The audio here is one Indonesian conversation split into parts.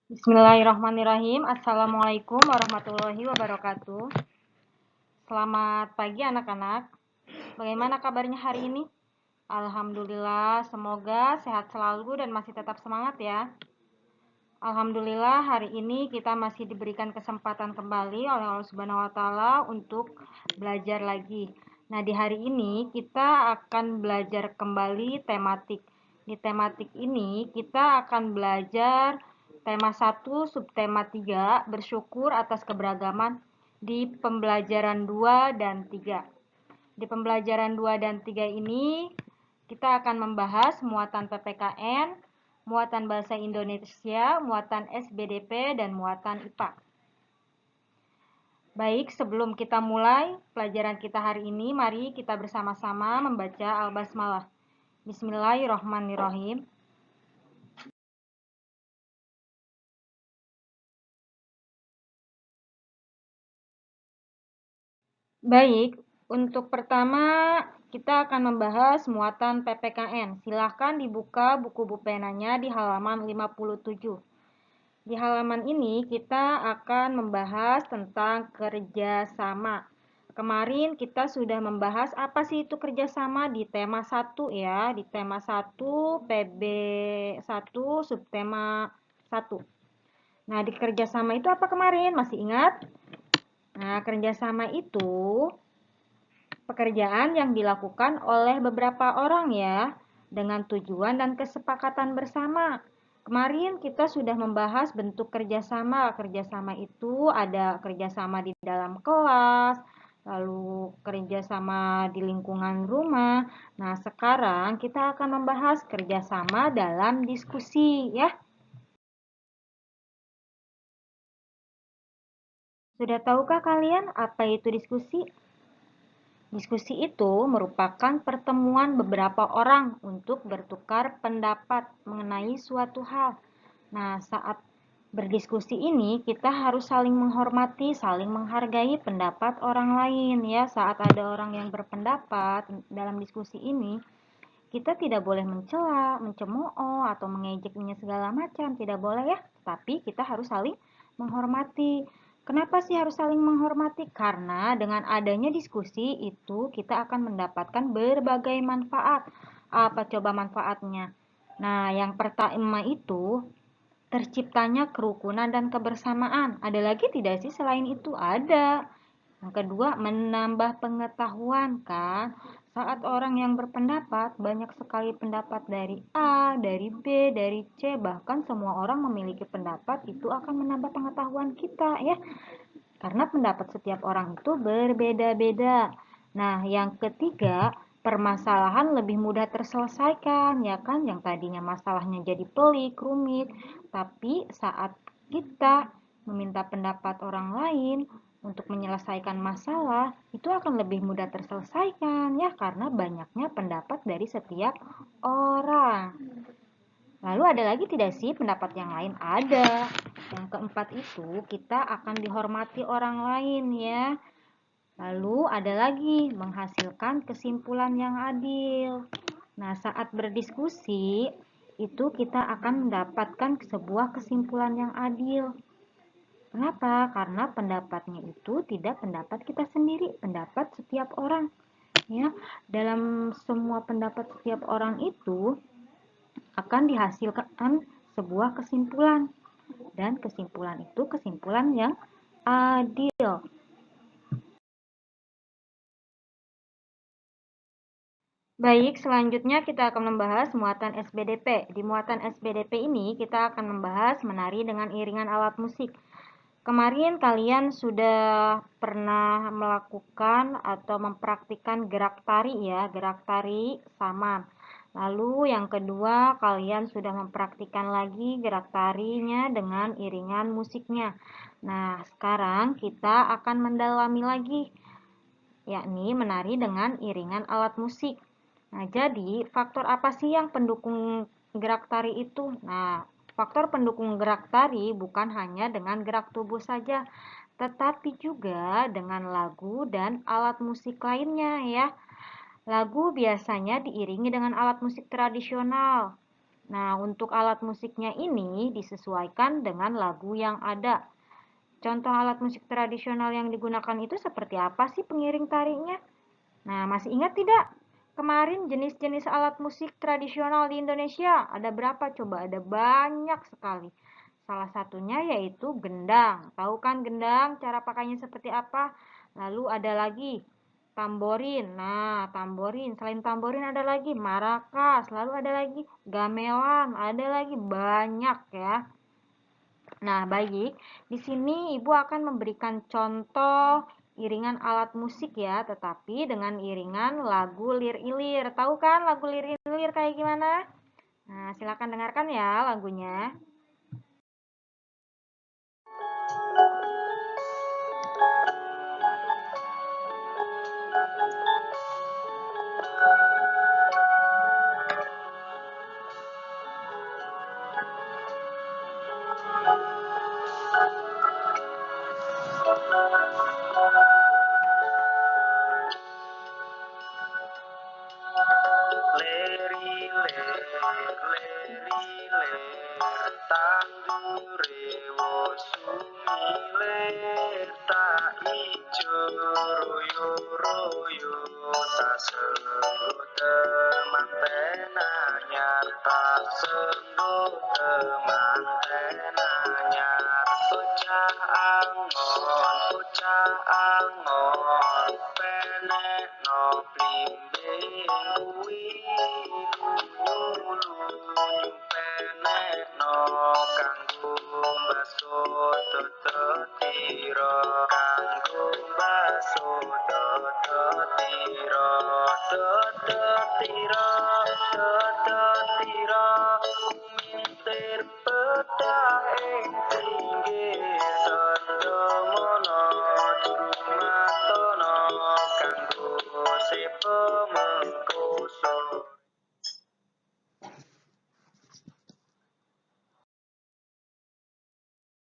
Bismillahirrahmanirrahim. Assalamualaikum warahmatullahi wabarakatuh. Selamat pagi anak-anak. Bagaimana kabarnya hari ini? Alhamdulillah, semoga sehat selalu dan masih tetap semangat ya. Alhamdulillah hari ini kita masih diberikan kesempatan kembali oleh Allah Subhanahu wa taala untuk belajar lagi. Nah, di hari ini kita akan belajar kembali tematik. Di tematik ini kita akan belajar tema 1, subtema 3, bersyukur atas keberagaman di pembelajaran 2 dan 3. Di pembelajaran 2 dan 3 ini kita akan membahas muatan PPKN, muatan bahasa Indonesia, muatan SBDP, dan muatan IPA. Baik, sebelum kita mulai pelajaran kita hari ini, mari kita bersama-sama membaca Al-Basmalah. Bismillahirrahmanirrahim. Baik, untuk pertama kita akan membahas muatan PPKN. Silahkan dibuka buku penanya di halaman 57. Di halaman ini kita akan membahas tentang kerjasama. Kemarin kita sudah membahas apa sih itu kerjasama di tema 1 ya, di tema 1 PB1 subtema 1. Nah, di kerjasama itu apa kemarin? Masih ingat? Nah, kerjasama itu pekerjaan yang dilakukan oleh beberapa orang ya, dengan tujuan dan kesepakatan bersama. Kemarin kita sudah membahas bentuk kerjasama. Kerjasama itu ada kerjasama di dalam kelas, lalu kerjasama di lingkungan rumah. Nah, sekarang kita akan membahas kerjasama dalam diskusi ya. Sudah tahukah kalian apa itu diskusi? Diskusi itu merupakan pertemuan beberapa orang untuk bertukar pendapat mengenai suatu hal. Nah, saat berdiskusi ini kita harus saling menghormati, saling menghargai pendapat orang lain ya. Saat ada orang yang berpendapat dalam diskusi ini, kita tidak boleh mencela, mencemooh atau mengejeknya segala macam, tidak boleh ya. Tapi kita harus saling menghormati. Kenapa sih harus saling menghormati? Karena dengan adanya diskusi itu kita akan mendapatkan berbagai manfaat. Apa coba manfaatnya? Nah, yang pertama itu terciptanya kerukunan dan kebersamaan. Ada lagi tidak sih selain itu? Ada. Yang kedua, menambah pengetahuan kan. Saat orang yang berpendapat, banyak sekali pendapat dari A, dari B, dari C, bahkan semua orang memiliki pendapat, itu akan menambah pengetahuan kita ya. Karena pendapat setiap orang itu berbeda-beda. Nah, yang ketiga, permasalahan lebih mudah terselesaikan, ya kan? Yang tadinya masalahnya jadi pelik, rumit, tapi saat kita meminta pendapat orang lain untuk menyelesaikan masalah, itu akan lebih mudah terselesaikan, ya, karena banyaknya pendapat dari setiap orang. Lalu ada lagi tidak sih pendapat yang lain? Ada. Yang keempat itu kita akan dihormati orang lain ya. Lalu ada lagi menghasilkan kesimpulan yang adil. Nah, saat berdiskusi itu kita akan mendapatkan sebuah kesimpulan yang adil. Kenapa? Karena pendapatnya itu tidak pendapat kita sendiri, pendapat setiap orang. Ya, dalam semua pendapat setiap orang itu akan dihasilkan sebuah kesimpulan. Dan kesimpulan itu kesimpulan yang adil. Baik, selanjutnya kita akan membahas muatan SBDP. Di muatan SBDP ini kita akan membahas menari dengan iringan alat musik. Kemarin kalian sudah pernah melakukan atau mempraktikkan gerak tari ya, gerak tari saman. Lalu yang kedua, kalian sudah mempraktikkan lagi gerak tarinya dengan iringan musiknya. Nah, sekarang kita akan mendalami lagi, yakni menari dengan iringan alat musik. Nah, jadi faktor apa sih yang pendukung gerak tari itu? Nah, faktor pendukung gerak tari bukan hanya dengan gerak tubuh saja, tetapi juga dengan lagu dan alat musik lainnya ya. Lagu biasanya diiringi dengan alat musik tradisional. Nah, untuk alat musiknya ini disesuaikan dengan lagu yang ada. Contoh alat musik tradisional yang digunakan itu seperti apa sih pengiring tariknya? Nah, masih ingat tidak? Kemarin jenis-jenis alat musik tradisional di Indonesia ada berapa? Coba, ada banyak sekali. Salah satunya yaitu gendang. Tahu kan gendang cara pakainya seperti apa? Lalu ada lagi tamborin. Nah, tamborin. Selain tamborin ada lagi marakas. Lalu ada lagi gamelan. Ada lagi banyak ya. Nah, baik. Di sini Ibu akan memberikan contoh iringan alat musik ya, tetapi dengan iringan lagu lir-ilir. Tahu kan lagu lir-ilir kayak gimana? Nah, silakan dengarkan ya lagunya.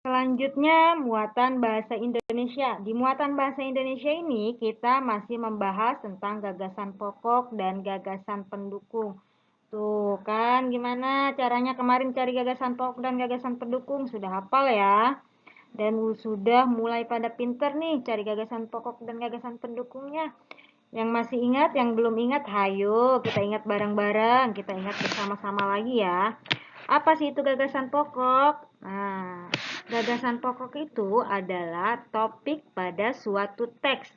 Selanjutnya, muatan bahasa Indonesia. Di muatan bahasa Indonesia ini, kita masih membahas tentang gagasan pokok dan gagasan pendukung. Tuh kan, gimana caranya kemarin cari gagasan pokok dan gagasan pendukung? Sudah hafal ya? Dan sudah mulai pada pinter nih cari gagasan pokok dan gagasan pendukungnya. Yang masih ingat, yang belum ingat, hayo kita ingat bareng-bareng, kita ingat bersama-sama lagi ya. Apa sih itu gagasan pokok? Nah, gagasan pokok itu adalah topik pada suatu teks.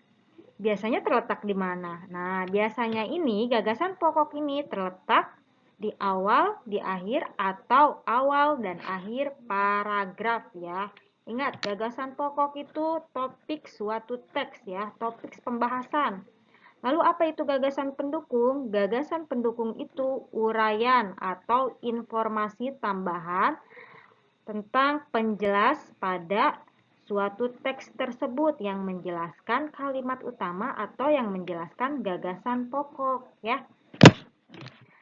Biasanya terletak di mana? Nah, biasanya ini gagasan pokok ini terletak di awal, di akhir, atau awal dan akhir paragraf ya. Ingat, gagasan pokok itu topik suatu teks ya, topik pembahasan. Lalu apa itu gagasan pendukung? Gagasan pendukung itu uraian atau informasi tambahan tentang penjelas pada suatu teks tersebut yang menjelaskan kalimat utama atau yang menjelaskan gagasan pokok ya.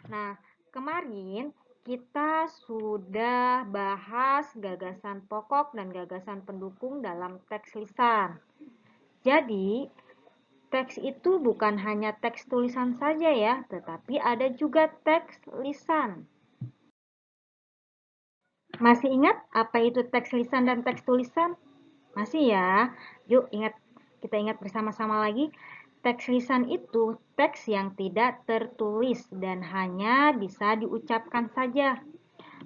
Nah, kemarin kita sudah bahas gagasan pokok dan gagasan pendukung dalam teks lisan. Jadi, teks itu bukan hanya teks tulisan saja ya, tetapi ada juga teks lisan. Masih ingat apa itu teks lisan dan teks tulisan? Masih ya? Yuk kita ingat bersama-sama lagi. Teks lisan itu teks yang tidak tertulis dan hanya bisa diucapkan saja.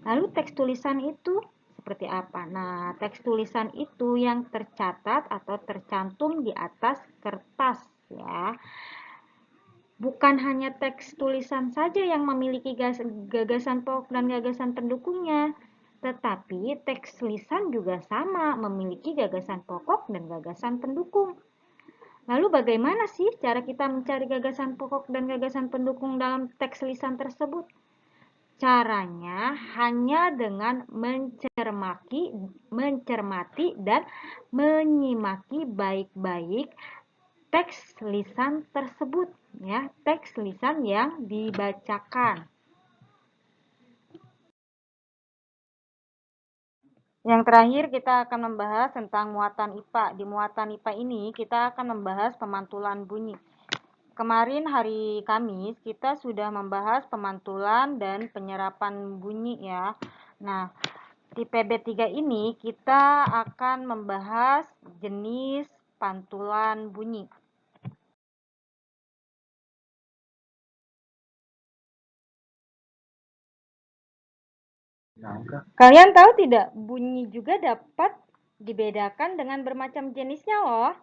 Lalu teks tulisan itu seperti apa? Nah, teks tulisan itu yang tercatat atau tercantum di atas kertas ya. Bukan hanya teks tulisan saja yang memiliki gagasan pokok dan gagasan pendukungnya, tetapi teks lisan juga sama memiliki gagasan pokok dan gagasan pendukung. Lalu bagaimana sih cara kita mencari gagasan pokok dan gagasan pendukung dalam teks lisan tersebut? Caranya hanya dengan mencermati dan menyimaki baik-baik teks lisan tersebut ya, teks lisan yang dibacakan. Yang terakhir kita akan membahas tentang muatan IPA. Di muatan IPA ini kita akan membahas pemantulan bunyi. Kemarin hari Kamis kita sudah membahas pemantulan dan penyerapan bunyi ya. Nah, di PB3 ini kita akan membahas jenis pantulan bunyi. Kalian tahu tidak, bunyi juga dapat dibedakan dengan bermacam jenisnya loh.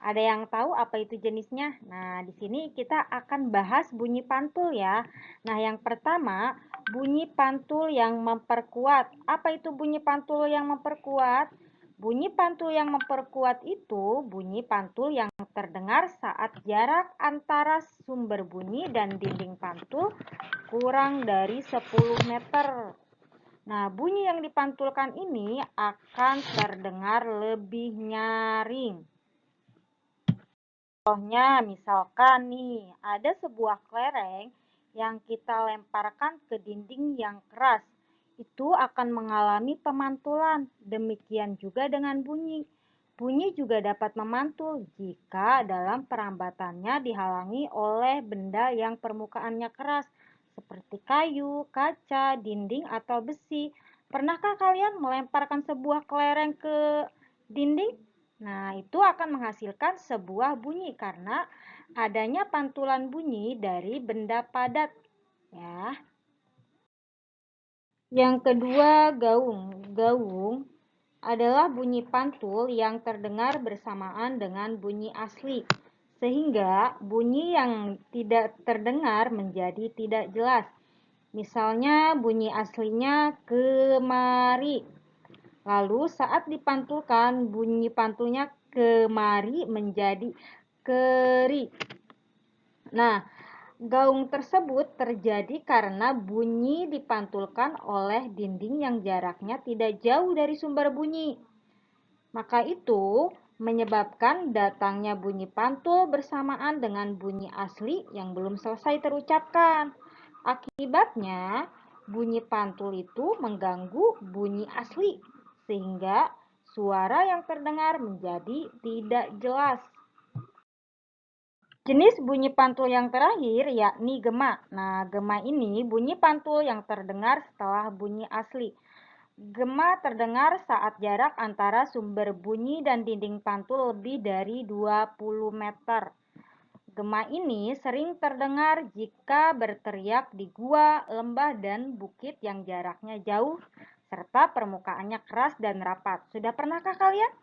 Ada yang tahu apa itu jenisnya? Nah, di sini kita akan bahas bunyi pantul ya. Nah, yang pertama, bunyi pantul yang memperkuat. Apa itu bunyi pantul yang memperkuat? Bunyi pantul yang memperkuat itu bunyi pantul yang terdengar saat jarak antara sumber bunyi dan dinding pantul kurang dari 10 meter. Nah, bunyi yang dipantulkan ini akan terdengar lebih nyaring. Contohnya, misalkan nih, ada sebuah kelereng yang kita lemparkan ke dinding yang keras. Itu akan mengalami pemantulan. Demikian juga dengan bunyi. Bunyi juga dapat memantul jika dalam perambatannya dihalangi oleh benda yang permukaannya keras, seperti kayu, kaca, dinding, atau besi. Pernahkah kalian melemparkan sebuah kelereng ke dinding? Nah, itu akan menghasilkan sebuah bunyi karena adanya pantulan bunyi dari benda padat. Ya. Yang kedua, gaung. Gaung adalah bunyi pantul yang terdengar bersamaan dengan bunyi asli, sehingga bunyi yang tidak terdengar menjadi tidak jelas. Misalnya bunyi aslinya kemari. Lalu saat dipantulkan, bunyi pantulnya kemari menjadi keri. Nah, gaung tersebut terjadi karena bunyi dipantulkan oleh dinding yang jaraknya tidak jauh dari sumber bunyi. Maka itu menyebabkan datangnya bunyi pantul bersamaan dengan bunyi asli yang belum selesai terucapkan. Akibatnya, bunyi pantul itu mengganggu bunyi asli, sehingga suara yang terdengar menjadi tidak jelas. Jenis bunyi pantul yang terakhir yakni gema. Nah, gema ini bunyi pantul yang terdengar setelah bunyi asli. Gema terdengar saat jarak antara sumber bunyi dan dinding pantul lebih dari 20 meter. Gema ini sering terdengar jika berteriak di gua, lembah, dan bukit yang jaraknya jauh, serta permukaannya keras dan rapat. Sudah pernahkah kalian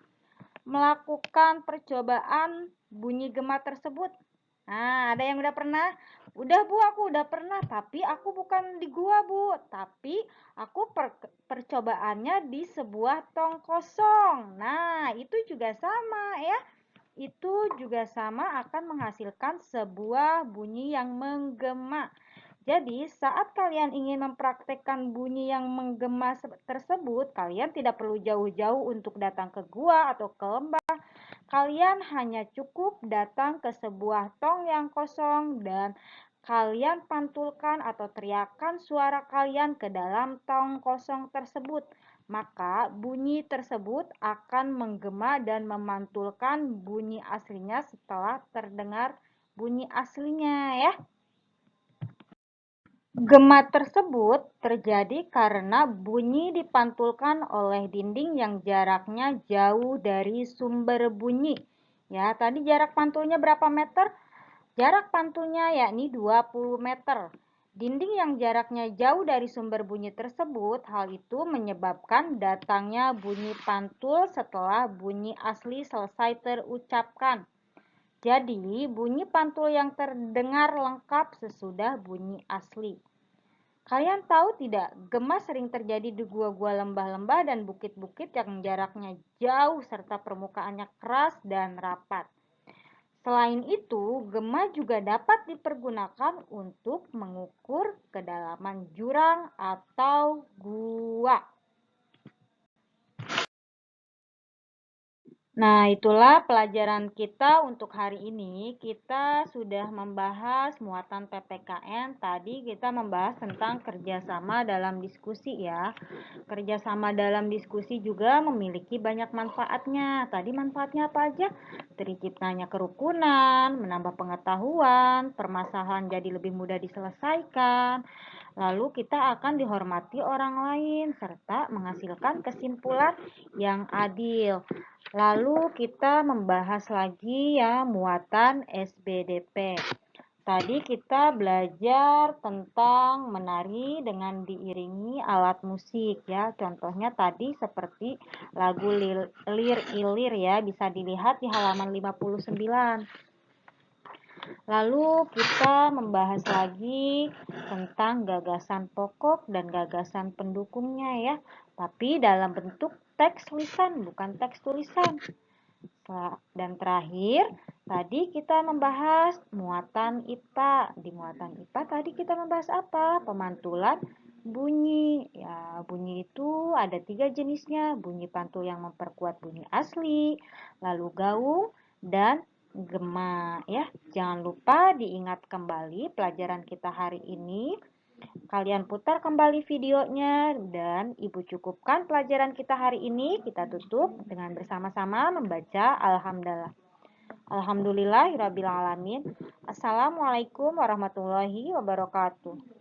melakukan percobaan bunyi gema tersebut? Nah, ada yang udah pernah? Udah Bu, aku udah pernah, tapi aku bukan di gua Bu, tapi aku percobaannya di sebuah tong kosong. Nah, itu juga sama ya. Itu juga sama akan menghasilkan sebuah bunyi yang menggema. Jadi, saat kalian ingin mempraktekkan bunyi yang menggema tersebut, kalian tidak perlu jauh-jauh untuk datang ke gua atau ke lembah. Kalian hanya cukup datang ke sebuah tong yang kosong dan kalian pantulkan atau teriakkan suara kalian ke dalam tong kosong tersebut. Maka bunyi tersebut akan menggema dan memantulkan bunyi aslinya setelah terdengar bunyi aslinya ya. Gema tersebut terjadi karena bunyi dipantulkan oleh dinding yang jaraknya jauh dari sumber bunyi. Ya, tadi jarak pantulnya berapa meter? Jarak pantulnya yakni 20 meter. Dinding yang jaraknya jauh dari sumber bunyi tersebut, hal itu menyebabkan datangnya bunyi pantul setelah bunyi asli selesai terucapkan. Jadi, bunyi pantul yang terdengar lengkap sesudah bunyi asli. Kalian tahu tidak, gema sering terjadi di gua-gua, lembah-lembah, dan bukit-bukit yang jaraknya jauh serta permukaannya keras dan rapat. Selain itu, gema juga dapat dipergunakan untuk mengukur kedalaman jurang atau gua. Nah, itulah pelajaran kita untuk hari ini. Kita sudah membahas muatan PPKN. Tadi kita membahas tentang kerjasama dalam diskusi ya. Kerjasama dalam diskusi juga memiliki banyak manfaatnya. Tadi manfaatnya apa aja? Terciptanya kerukunan, menambah pengetahuan, permasalahan jadi lebih mudah diselesaikan. Lalu kita akan dihormati orang lain serta menghasilkan kesimpulan yang adil. Lalu kita membahas lagi ya muatan SBDP. Tadi kita belajar tentang menari dengan diiringi alat musik ya. Contohnya tadi seperti lagu Lir Ilir ya, bisa dilihat di halaman 59. Lalu kita membahas lagi tentang gagasan pokok dan gagasan pendukungnya ya. Tapi dalam bentuk teks tulisan, bukan teks tulisan. Dan terakhir, tadi kita membahas muatan IPA. Di muatan IPA tadi kita membahas apa? Pemantulan bunyi. Ya, bunyi itu ada 3 jenisnya. Bunyi pantul yang memperkuat bunyi asli, lalu gaung, dan gema. Ya, jangan lupa diingat kembali pelajaran kita hari ini. Kalian putar kembali videonya dan Ibu cukupkan pelajaran kita hari ini. Kita tutup dengan bersama-sama membaca Alhamdulillah. Alhamdulillahirabbil alamin. Assalamualaikum warahmatullahi wabarakatuh.